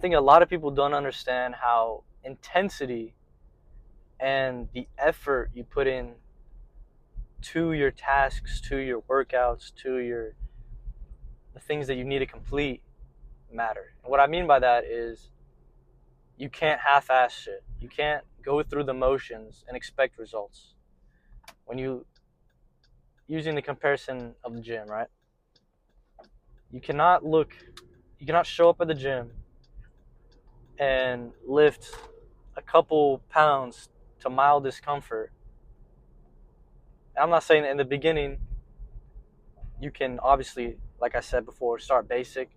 think a lot of people don't understand how intensity and the effort you put in to your tasks, to your workouts, to your the things that you need to complete matter. And what I mean by that is you can't half-ass shit. You can't go through the motions and expect results. When you using the comparison of the gym, right? You cannot show up at the gym and lift a couple pounds to mild discomfort. I'm not saying that in the beginning you can obviously, like I said before, start basic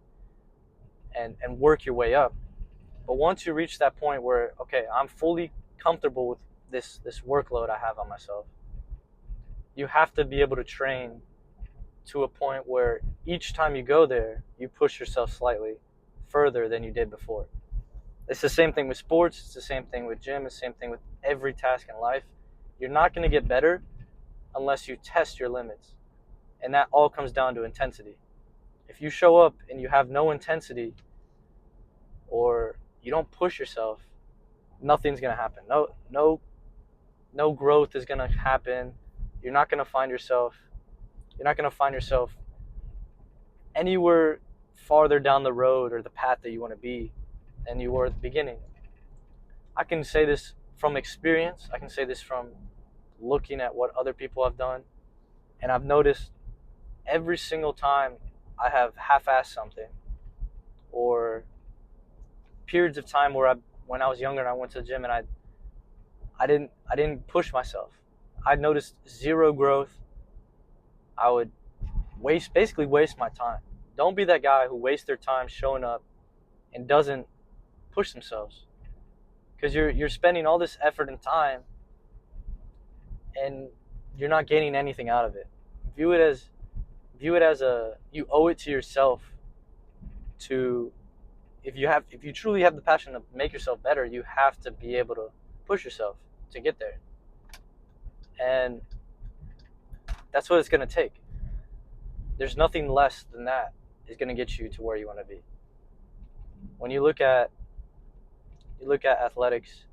and work your way up. But once you reach that point where, okay, I'm fully comfortable with this workload I have on myself, you have to be able to train to a point where each time you go there, you push yourself slightly further than you did before. It's the same thing with sports. It's the same thing with gym. It's the same thing with every task in life. You're not going to get better unless you test your limits. And that all comes down to intensity. If you show up and you have no intensity or you don't push yourself, nothing's going to happen. No growth is going to happen. You're not going to find yourself anywhere farther down the road or the path that you want to be than you were at the beginning. I can say this from experience. I can say this from looking at what other people have done. And I've noticed every single time I have half-assed something, or periods of time where when I was younger and I went to the gym and I didn't push myself. I noticed zero growth. I would basically waste my time. Don't be that guy who wastes their time showing up and doesn't push themselves, because you're spending all this effort and time and you're not gaining anything out of it. View it as you owe it to yourself to, if you truly have the passion to make yourself better, you have to be able to push yourself to get there. And that's what it's going to take. There's nothing less than that is going to get you to where you want to be. When you look at athletics,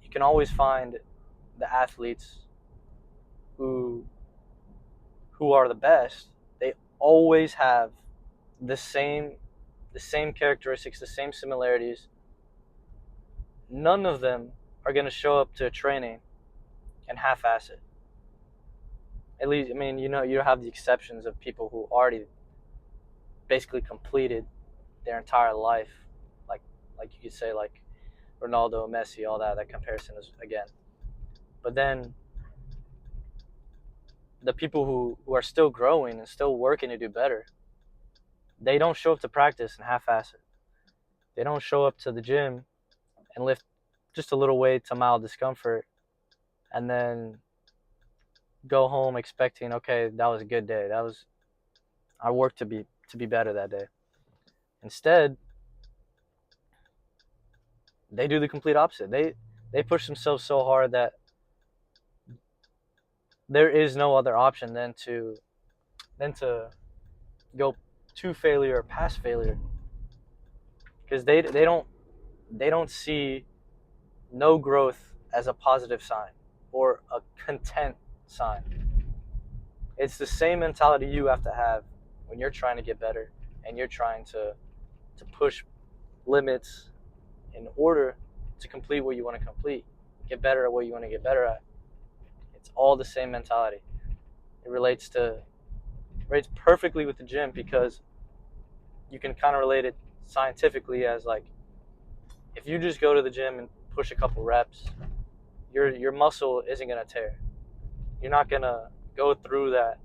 you can always find the athletes who are the best. They always have the same characteristics, the same similarities. None of them are going to show up to training and half-ass it. At least, I mean, you have the exceptions of people who already basically completed their entire life, like you could say, like Ronaldo, Messi, all that comparison is again. But then the people who are still growing and still working to do better, they don't show up to practice and half-ass it. They don't show up to the gym and lift just a little weight to mild discomfort and then go home expecting, okay, that was a good day. I worked to be better that day. Instead, they do the complete opposite. They push themselves so hard that there is no other option than to go to failure or past failure, because they don't see no growth as a positive sign or a content sign. It's the same mentality you have to have when you're trying to get better and you're trying to push limits in order to complete what you want to complete, get better at what you want to get better at. It's all the same mentality. It relates perfectly with the gym, because you can kind of relate it scientifically as, like, if you just go to the gym and push a couple reps, your muscle isn't going to tear. You're not going to go through that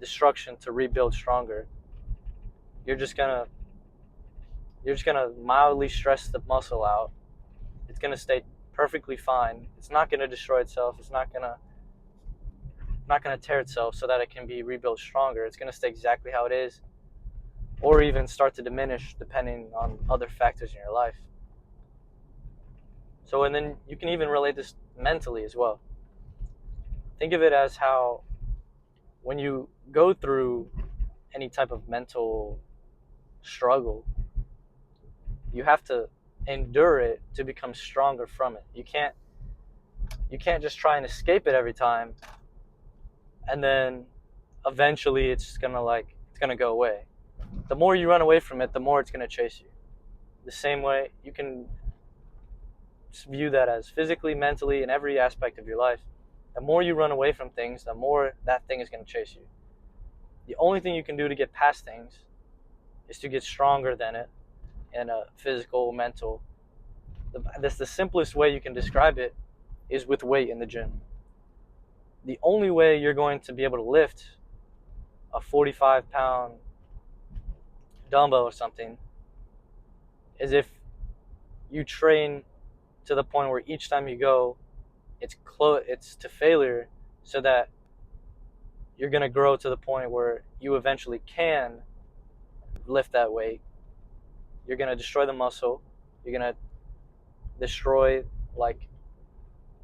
destruction to rebuild stronger. You're just going to mildly stress the muscle out. It's going to stay perfectly fine. It's not going to destroy itself. It's not going to tear itself so that it can be rebuilt stronger. It's going to stay exactly how it is, or even start to diminish depending on other factors in your life. So, and then you can even relate this mentally as well. Think of it as how when you go through any type of mental struggle, you have to endure it to become stronger from it. You can't just try and escape it every time, and then eventually it's gonna go away. The more you run away from it, the more it's gonna chase you. The same way you can view that as physically, mentally, in every aspect of your life. The more you run away from things, the more that thing is gonna chase you. The only thing you can do to get past things is to get stronger than it in a physical, mental. That's the simplest way you can describe it is with weight in the gym. The only way you're going to be able to lift a 45-pound dumbbell or something is if you train to the point where each time you go, it's to failure, so that you're going to grow to the point where you eventually can lift that weight. You're going to destroy the muscle. You're going to destroy like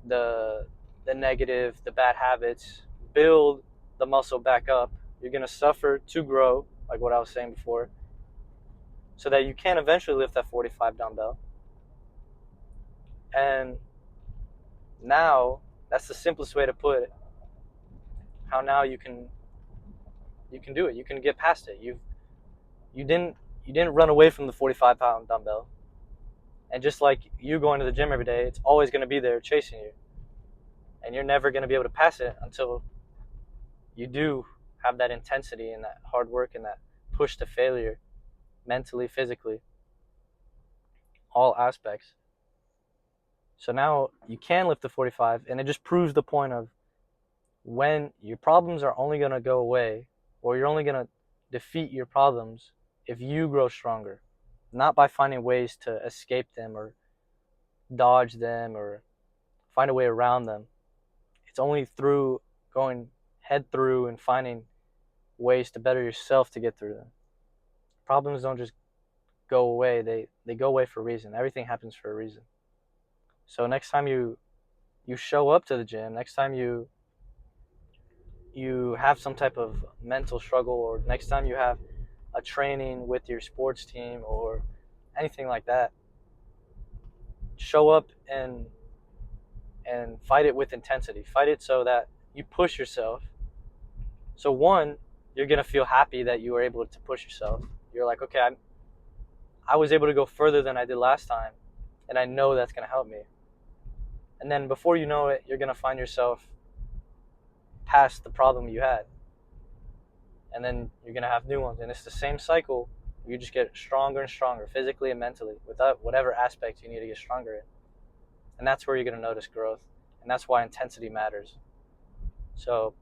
the negative, the bad habits, build the muscle back up. You're going to suffer to grow, like what I was saying before, so that you can eventually lift that 45 dumbbell. And now, that's the simplest way to put it. How now you can do it. You can get past it. You didn't run away from the 45-pound dumbbell. And just like you going to the gym every day, it's always going to be there chasing you. And you're never going to be able to pass it until you do have that intensity and that hard work and that push to failure, mentally, physically, all aspects. So now you can lift the 45, and it just proves the point of when your problems are only going to go away, or you're only going to defeat your problems if you grow stronger, not by finding ways to escape them or dodge them or find a way around them. It's only through going head through and finding ways to better yourself to get through them. Problems don't just go away. They go away for a reason. Everything happens for a reason. So next time you show up to the gym, next time you have some type of mental struggle, or next time you have a training with your sports team or anything like that, show up and fight it with intensity. Fight it so that you push yourself. So one, you're going to feel happy that you were able to push yourself. You're like, okay, I was able to go further than I did last time, and I know that's going to help me. And then before you know it, you're going to find yourself past the problem you had. And then you're going to have new ones. And it's the same cycle. You just get stronger and stronger, physically and mentally, without whatever aspect you need to get stronger in. And that's where you're going to notice growth. And that's why intensity matters. So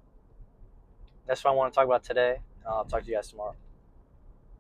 that's what I want to talk about today. I'll talk to you guys tomorrow.